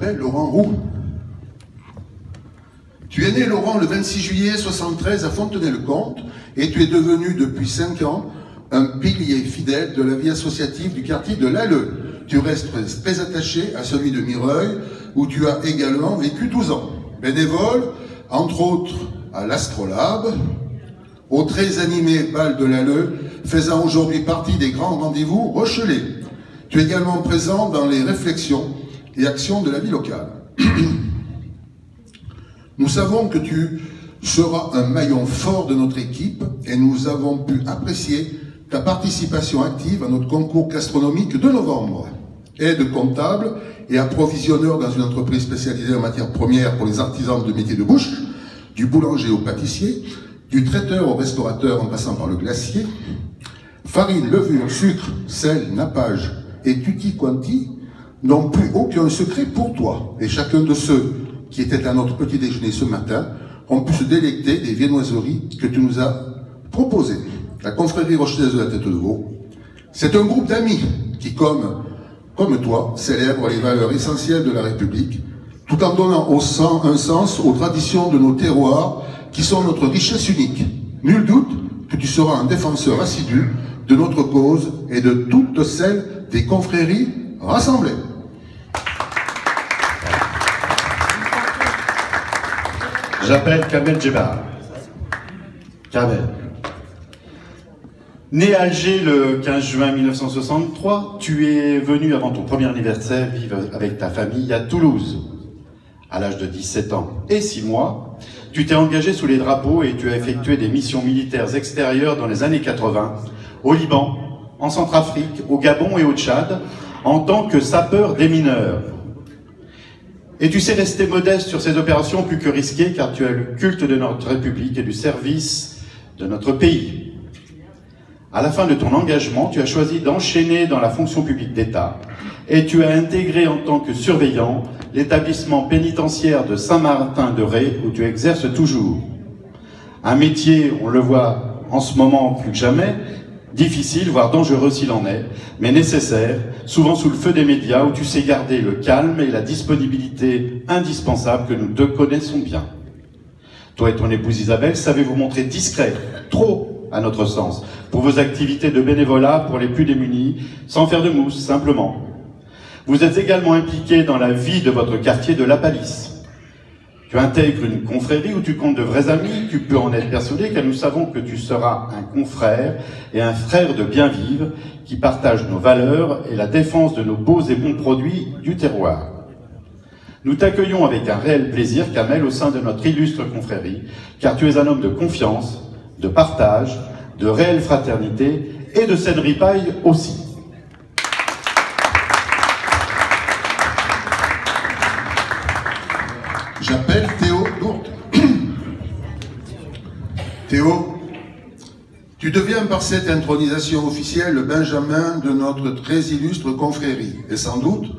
m'appelle Laurent Roux. Tu es né, Laurent, le 26 juillet 73 à Fontenay-le-Comte et tu es devenu depuis 5 ans un pilier fidèle de la vie associative du quartier de l'Alleux. Tu restes très attaché à celui de Mireuil où tu as également vécu 12 ans. Bénévole, entre autres à l'Astrolabe, au très animé bal de l'Alleux, faisant aujourd'hui partie des grands rendez-vous rochelais. Tu es également présent dans les réflexions et actions de la vie locale. Nous savons que tu seras un maillon fort de notre équipe et nous avons pu apprécier ta participation active à notre concours gastronomique de novembre. Aide comptable et approvisionneur dans une entreprise spécialisée en matières premières pour les artisans de métier de bouche, du boulanger au pâtissier, du traiteur au restaurateur en passant par le glacier, farine, levure, sucre, sel, nappage et tutti quanti n'ont plus aucun secret pour toi. Et chacun de ceux qui étaient à notre petit déjeuner ce matin ont pu se délecter des viennoiseries que tu nous as proposées. La confrérie rochelaise de la Tête de Veau, c'est un groupe d'amis qui, comme toi, célèbre les valeurs essentielles de la République, tout en donnant un sens aux traditions de nos terroirs qui sont notre richesse unique. Nul doute que tu seras un défenseur assidu de notre cause et de toutes celles des confréries rassemblées. J'appelle Kamel Djebar. Kamel. Né à Alger le 15 juin 1963, tu es venu avant ton premier anniversaire vivre avec ta famille à Toulouse. À l'âge de 17 ans et 6 mois, tu t'es engagé sous les drapeaux et tu as effectué des missions militaires extérieures dans les années 80, au Liban, en Centrafrique, au Gabon et au Tchad, en tant que sapeur démineur. Et tu sais rester modeste sur ces opérations plus que risquées car tu as le culte de notre République et du service de notre pays. À la fin de ton engagement, tu as choisi d'enchaîner dans la fonction publique d'État et tu as intégré en tant que surveillant l'établissement pénitentiaire de Saint-Martin-de-Ré où tu exerces toujours. Un métier, on le voit en ce moment plus que jamais, difficile, voire dangereux s'il en est, mais nécessaire, souvent sous le feu des médias où tu sais garder le calme et la disponibilité indispensable que nous te connaissons bien. Toi et ton épouse Isabelle savez vous montrer discret, trop à notre sens, pour vos activités de bénévolat pour les plus démunis, sans faire de mousse, simplement. Vous êtes également impliqué dans la vie de votre quartier de La Palisse. Tu intègres une confrérie où tu comptes de vrais amis, tu peux en être persuadé car nous savons que tu seras un confrère et un frère de bien vivre qui partage nos valeurs et la défense de nos beaux et bons produits du terroir. Nous t'accueillons avec un réel plaisir, Kamel, au sein de notre illustre confrérie, car tu es un homme de confiance, de partage, de réelle fraternité et de saine ripaille aussi. J'appelle Théo Lourdes. Théo, tu deviens par cette intronisation officielle le Benjamin de notre très illustre confrérie, et sans doute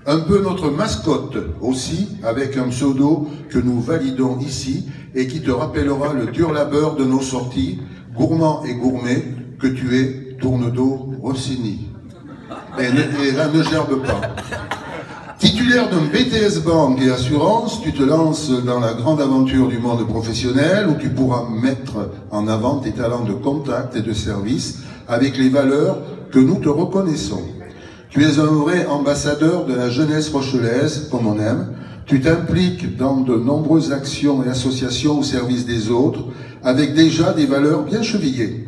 un peu notre mascotte aussi, avec un pseudo que nous validons ici et qui te rappellera le dur labeur de nos sorties, gourmand et gourmet, que tu es, Tourne-dos Rossini. Et là, ne gerbe pas. Titulaire d'un BTS Banque et Assurance, tu te lances dans la grande aventure du monde professionnel où tu pourras mettre en avant tes talents de contact et de service avec les valeurs que nous te reconnaissons. Tu es un vrai ambassadeur de la jeunesse rochelaise, comme on aime. Tu t'impliques dans de nombreuses actions et associations au service des autres, avec déjà des valeurs bien chevillées.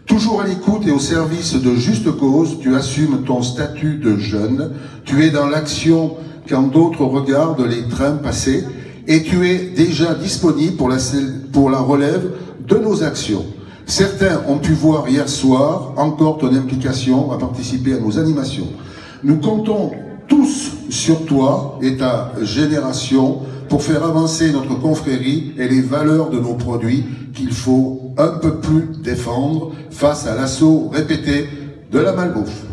Toujours à l'écoute et au service de juste cause, tu assumes ton statut de jeune, tu es dans l'action quand d'autres regardent les trains passer, et tu es déjà disponible pour la relève de nos actions. Certains ont pu voir hier soir encore ton implication à participer à nos animations. Nous comptons tous sur toi et ta génération pour faire avancer notre confrérie et les valeurs de nos produits qu'il faut un peu plus défendre face à l'assaut répété de la malbouffe.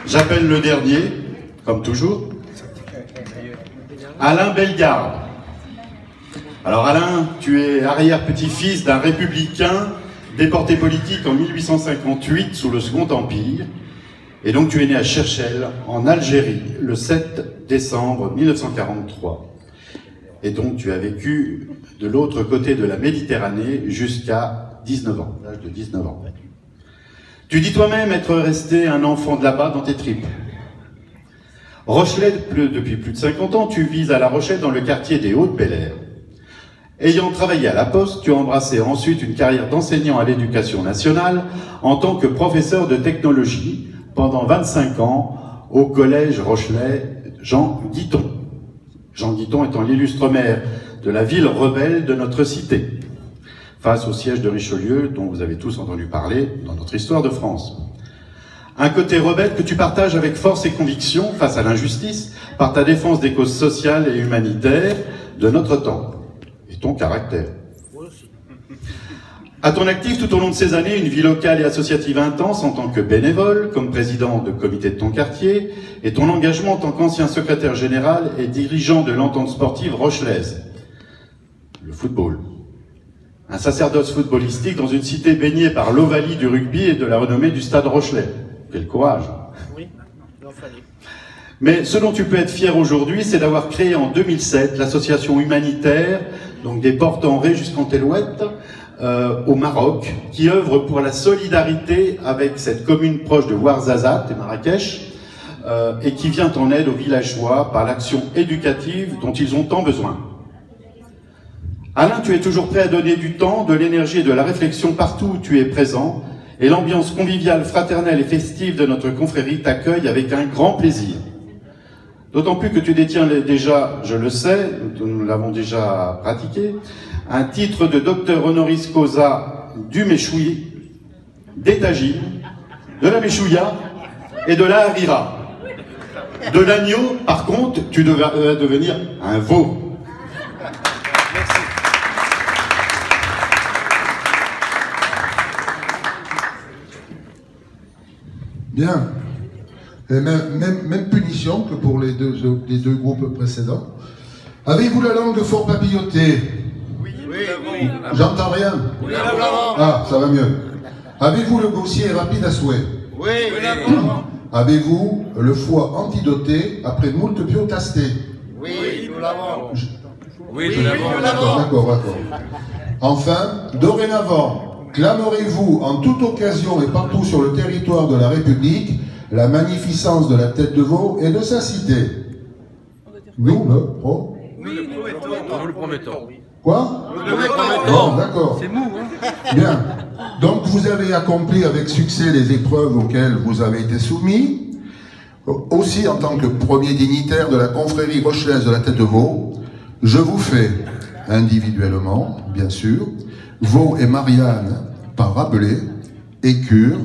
J'appelle le dernier, comme toujours, Alain Bellegarde. Alors Alain, tu es arrière-petit-fils d'un républicain déporté politique en 1858 sous le Second Empire. Et donc tu es né à Cherchell, en Algérie, le 7 décembre 1943. Et donc tu as vécu de l'autre côté de la Méditerranée jusqu'à 19 ans, l'âge de 19 ans. Tu dis toi-même être resté un enfant de là-bas dans tes tripes. Rochelet, depuis plus de 50 ans, tu vis à La Rochelle dans le quartier des Hauts-de-Bel-Air. Ayant travaillé à la Poste, tu as embrassé ensuite une carrière d'enseignant à l'éducation nationale en tant que professeur de technologie pendant 25 ans au collège Rochelet Jean Guiton. Jean Guiton étant l'illustre maire de la ville rebelle de notre cité, face au siège de Richelieu dont vous avez tous entendu parler dans notre histoire de France. Un côté rebelle que tu partages avec force et conviction face à l'injustice par ta défense des causes sociales et humanitaires de notre temps et ton caractère. À ton actif tout au long de ces années, une vie locale et associative intense en tant que bénévole, comme président de comité de ton quartier, et ton engagement en tant qu'ancien secrétaire général et dirigeant de l'entente sportive rochelaise. Le football. Un sacerdoce footballistique dans une cité baignée par l'ovalie du rugby et de la renommée du stade Rochelet. Quel courage! Oui, il en fallait. Mais ce dont tu peux être fier aujourd'hui, c'est d'avoir créé en 2007 l'association humanitaire, donc des Portes en Ré jusqu'en Tellouette, au Maroc, qui œuvre pour la solidarité avec cette commune proche de Ouarzazate et Marrakech, et qui vient en aide aux villageois par l'action éducative dont ils ont tant besoin. Alain, tu es toujours prêt à donner du temps, de l'énergie et de la réflexion partout où tu es présent, et l'ambiance conviviale, fraternelle et festive de notre confrérie t'accueille avec un grand plaisir. D'autant plus que tu détiens déjà, je le sais, nous l'avons déjà pratiqué, un titre de docteur honoris causa du Méchoui, des Tagines, de la Méchouia et de la Harira. De l'agneau, par contre, tu devras devenir un veau. Bien. Et même punition que pour les deux groupes précédents. Avez-vous la langue fort papillotée? Oui. J'entends rien. Oui. Ah, ça va mieux. Avez-vous le gaussier rapide à souhait? Oui. Avez-vous le foie antidoté après moult biotastés? Oui, nous l'avons. Oui, nous l'avons. D'accord. Enfin, dorénavant, clamerez-vous en toute occasion et partout sur le territoire de la République la magnificence de la tête de veau et de sa cité? Nous Nous le promettons. Quoi? Nous le promettons. Bon, d'accord. C'est mou, hein? Bien. Donc vous avez accompli avec succès les épreuves auxquelles vous avez été soumis. Aussi en tant que premier dignitaire de la confrérie rochelaise de la tête de veau, je vous fais individuellement, bien sûr, Veau et Marianne par Rabelais, Épicure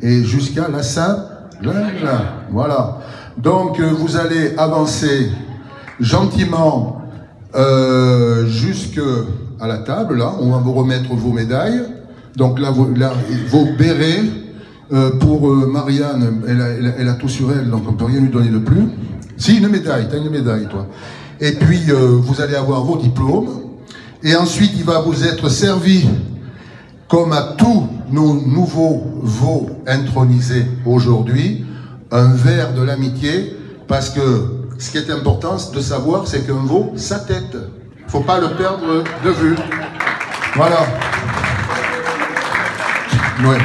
et jusqu'à la Saint-Jean. Voilà. Donc vous allez avancer gentiment jusqu'à la table, là, on va vous remettre vos médailles. Donc là, vos bérets, pour Marianne, elle a tout sur elle, donc on ne peut rien lui donner de plus. Si, une médaille, t'as une médaille, toi. Et puis, vous allez avoir vos diplômes. Et ensuite, il va vous être servi, comme à tous nos nouveaux veaux intronisés aujourd'hui, un verre de l'amitié, parce que ce qui est important de savoir, c'est qu'un veau, sa tête. Il ne faut pas le perdre de vue. Voilà. Ouais.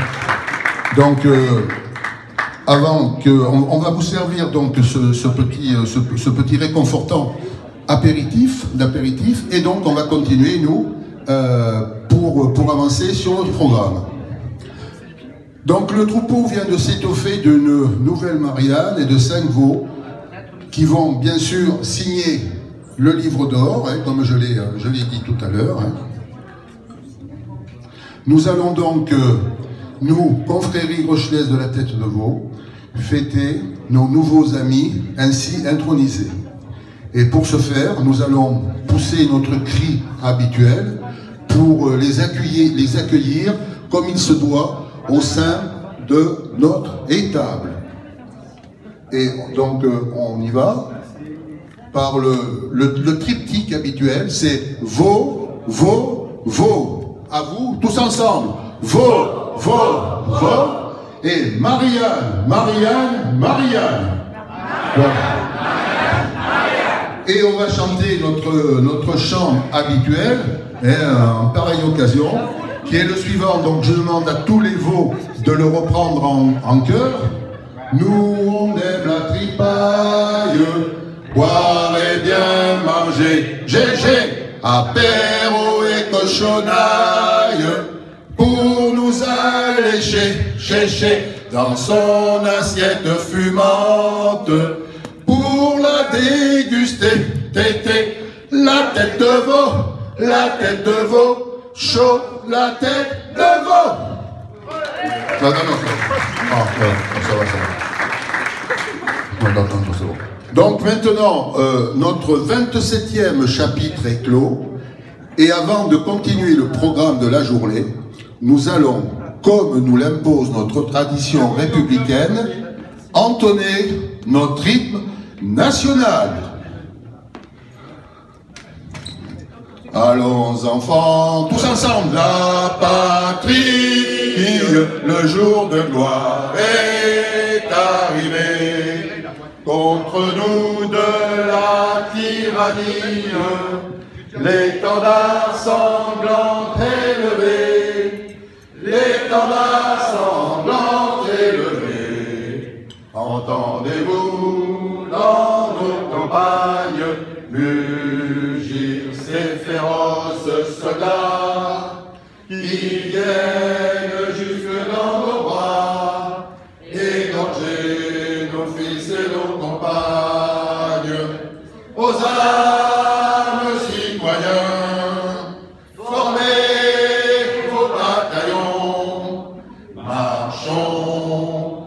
Donc, avant que... On va vous servir donc ce petit réconfortant d'apéritif, et donc on va continuer, nous, pour avancer sur notre programme. Donc le troupeau vient de s'étoffer d'une nouvelle Marianne et de 5 veaux qui vont bien sûr signer le livre d'or, hein, comme je l'ai dit tout à l'heure. Hein. Nous allons donc, nous, confrérie rochelaise de la tête de veau, fêter nos nouveaux amis ainsi intronisés. Et pour ce faire, nous allons pousser notre cri habituel pour les accueillir comme il se doit au sein de notre étable. Et donc on y va par le triptyque habituel, c'est veau, veau, veau. À vous, tous ensemble. Veau, veau, veau. et Marianne. Voilà. Et on va chanter notre chant habituel, en pareille occasion, qui est le suivant. Donc je demande à tous les veaux de le reprendre en chœur. Nous on aime la tripaille, boire et bien manger. GG, apéro et cochonaille, pour nous allécher, dans son assiette fumante, pour la déguster, la tête de veau, chaud, la tête de veau. Non, ça va. Non, c'est bon. Donc maintenant, notre 27e chapitre est clos, et avant de continuer le programme de la journée, nous allons, comme nous l'impose notre tradition républicaine, entonner notre rythme national. Allons enfants, tous ensemble, la patrie, le jour de gloire est arrivé. Contre nous de la tyrannie, l'étendard sanglant élevé, l'étendard sanglant élevé. Entendez-vous dans nos campagnes mugir ces féroces soldats qui viennent jusque dans nos bras, égorger nos fils et nos compagnes, aux armes citoyens, formez vos bataillons, marchons,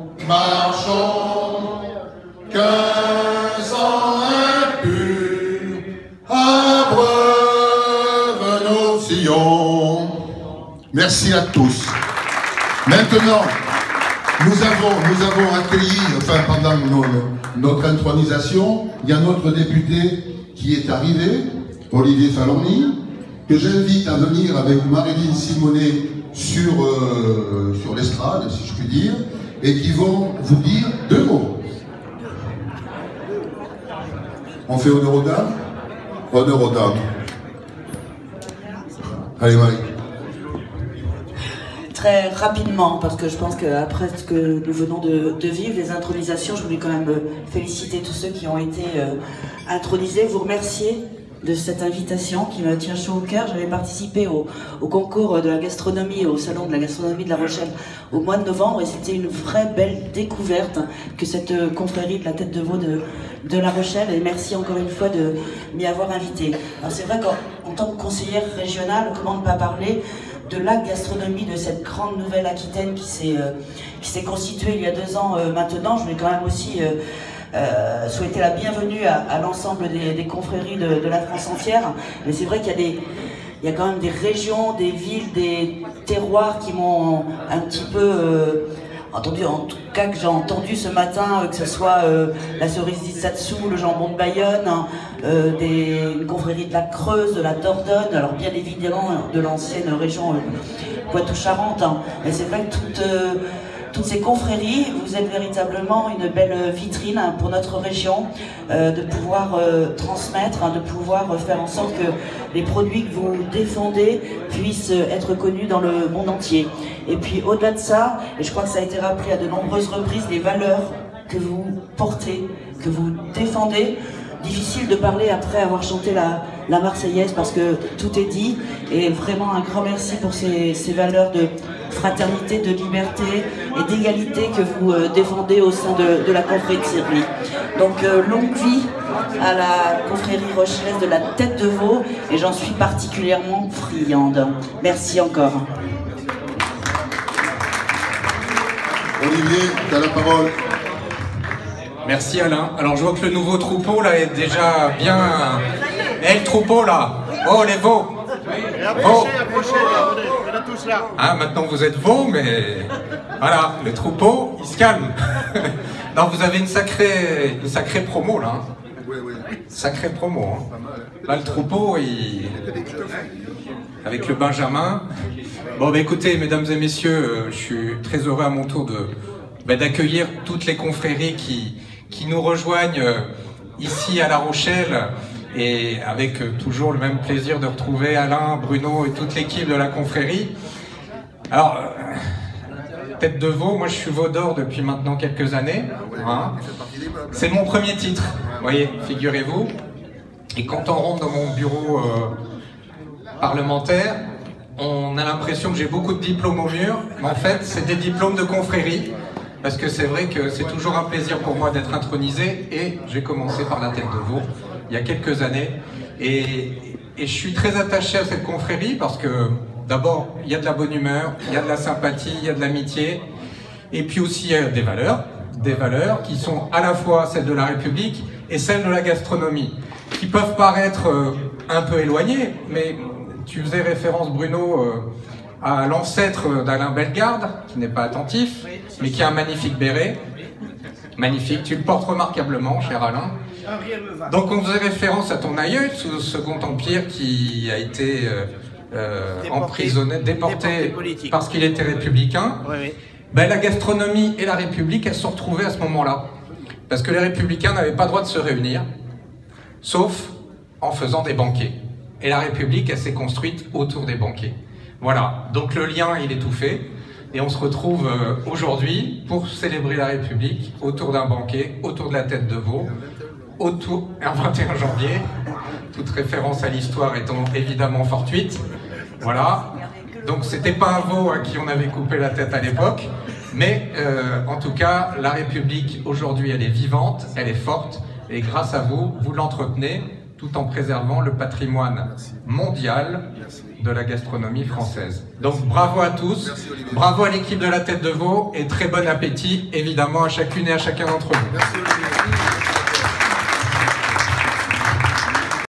qu'un sang impur abreuve nos sillons. Merci à tous. Maintenant, nous avons accueilli, pendant notre intronisation, il y a notre député qui est arrivé, Olivier Falorni, que j'invite à venir avec Marilyn Simonet sur l'estrade, si je puis dire, et qui vont vous dire 2 mots. On fait honneur aux dames? Honneur aux dames. Allez, Marie. Très rapidement, parce que je pense qu'après ce que nous venons de vivre, les intronisations, je voulais quand même féliciter tous ceux qui ont été intronisés, vous remercier de cette invitation qui me tient chaud au cœur. J'avais participé au concours de la gastronomie, au salon de la gastronomie de La Rochelle au mois de novembre, et c'était une vraie belle découverte que cette confrérie de la tête de veau de La Rochelle, et merci encore une fois de m'y avoir invité. Alors c'est vrai qu'en tant que conseillère régionale, comment ne pas parler de la gastronomie de cette grande nouvelle Aquitaine qui s'est constituée il y a 2 ans maintenant. Je voulais quand même aussi souhaiter la bienvenue à l'ensemble des confréries de la France entière. Mais c'est vrai qu'il y a quand même des régions, des villes, des terroirs qui m'ont un petit peu entendu, en tout cas que j'ai entendu ce matin, que ce soit la cerise d'Issatsu, le jambon de Bayonne, une confrérie de la Creuse, de la Dordogne, alors bien évidemment de l'ancienne région Poitou-Charentes. Mais c'est vrai que toutes ces confréries, vous êtes véritablement une belle vitrine pour notre région, de pouvoir transmettre, de pouvoir faire en sorte que les produits que vous défendez puissent être connus dans le monde entier. Et puis au-delà de ça, et je crois que ça a été rappelé à de nombreuses reprises, les valeurs que vous portez, que vous défendez. Difficile de parler après avoir chanté la Marseillaise parce que tout est dit, et vraiment un grand merci pour ces valeurs de fraternité, de liberté et d'égalité que vous défendez au sein de la confrérie. Donc longue vie à la confrérie rochelaise de la tête de veau, et j'en suis particulièrement friande. Merci encore. Olivier, tu as la parole. Merci Alain. Alors je vois que le nouveau troupeau là est déjà bien... Eh le troupeau là. Oh les veaux. Veaux. On est tous là. Ah maintenant vous êtes veaux, mais... Voilà, le troupeau, il se calme. Non, vous avez une sacrée promo là. Sacrée promo. Hein. Là le troupeau, avec le Benjamin. Bon, bah, écoutez, mesdames et messieurs, je suis très heureux à mon tour d'accueillir toutes les confréries qui nous rejoignent ici à La Rochelle, et avec toujours le même plaisir de retrouver Alain, Bruno et toute l'équipe de la confrérie. Alors, Tête de veau, moi je suis veau d'or depuis maintenant quelques années. Hein. C'est mon premier titre, vous voyez, figurez-vous. Et quand on rentre dans mon bureau parlementaire, on a l'impression que j'ai beaucoup de diplômes au mur, mais en fait c'est des diplômes de confrérie, parce que c'est vrai que c'est toujours un plaisir pour moi d'être intronisé, et j'ai commencé par la Tête de veau il y a quelques années, et je suis très attaché à cette confrérie parce que d'abord il y a de la bonne humeur, il y a de la sympathie, il y a de l'amitié, et puis aussi il y a des valeurs qui sont à la fois celles de la République et celles de la gastronomie, qui peuvent paraître un peu éloignées, mais tu faisais référence, Bruno, à l'ancêtre d'Alain Bellegarde, qui n'est pas attentif, mais qui a un magnifique béret. Magnifique, tu le portes remarquablement, cher Alain. Donc on faisait référence à ton aïeul sous le Second Empire, qui a été emprisonné, déporté parce qu'il était républicain. Ben, la gastronomie et la République, elles se sont retrouvées à ce moment-là. Parce que les républicains n'avaient pas le droit de se réunir, sauf en faisant des banquets. Et la République, elle s'est construite autour des banquets. Voilà, donc le lien, il est tout fait. Et on se retrouve aujourd'hui pour célébrer la République autour d'un banquet, autour de la Tête de veau, autour, un 21 janvier, toute référence à l'histoire étant évidemment fortuite. Voilà, donc c'était pas un veau à qui on avait coupé la tête à l'époque, mais en tout cas, la République aujourd'hui, elle est vivante, elle est forte, et grâce à vous, vous l'entretenez, tout en préservant le patrimoine mondial de la gastronomie française. Donc bravo à tous, bravo à l'équipe de la Tête de veau, et très bon appétit évidemment à chacune et à chacun d'entre vous.